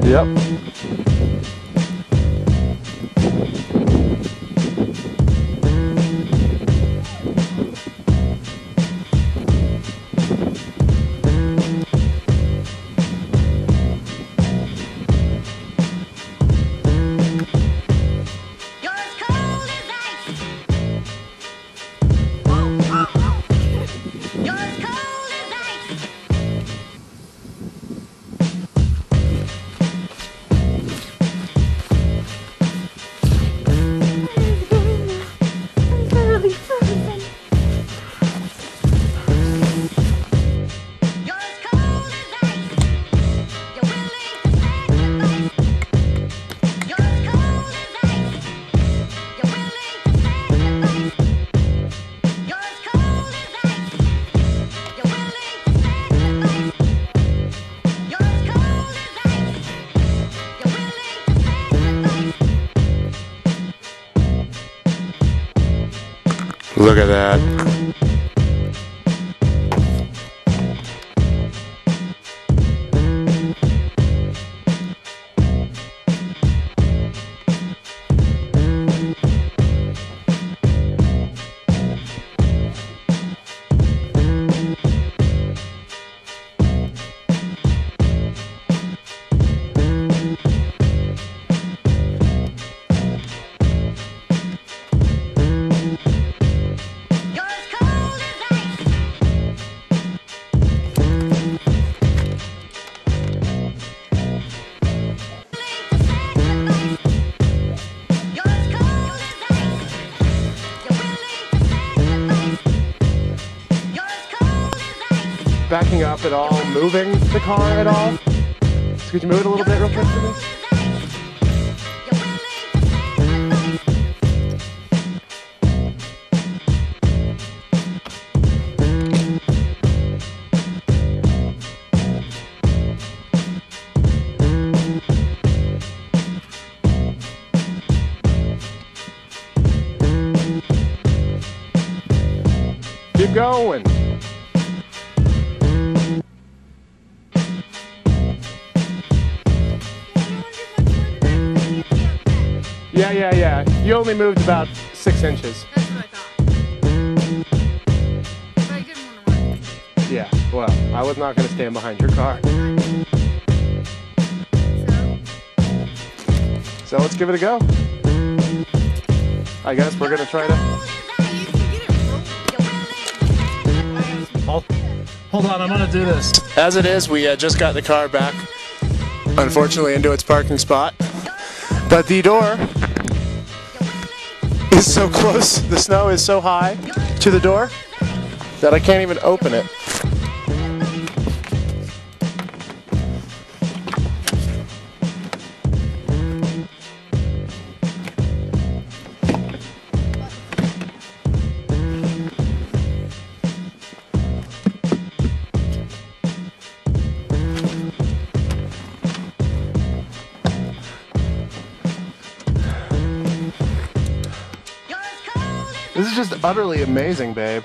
Yep. Look at that. Backing up at all, moving the car at all? So could you move it a little bit real quick for me? Keep going. Yeah. You only moved about 6 inches. That's what I thought. But I didn't want to run. Yeah, well, I was not going to stand behind your car. So let's give it a go. I guess we're going to try to... Hold on, I'm gonna do this. As it is, we just got the car back, unfortunately, into its parking spot. But the door is so close, the snow is so high to the door that I can't even open it. This is just utterly amazing, babe.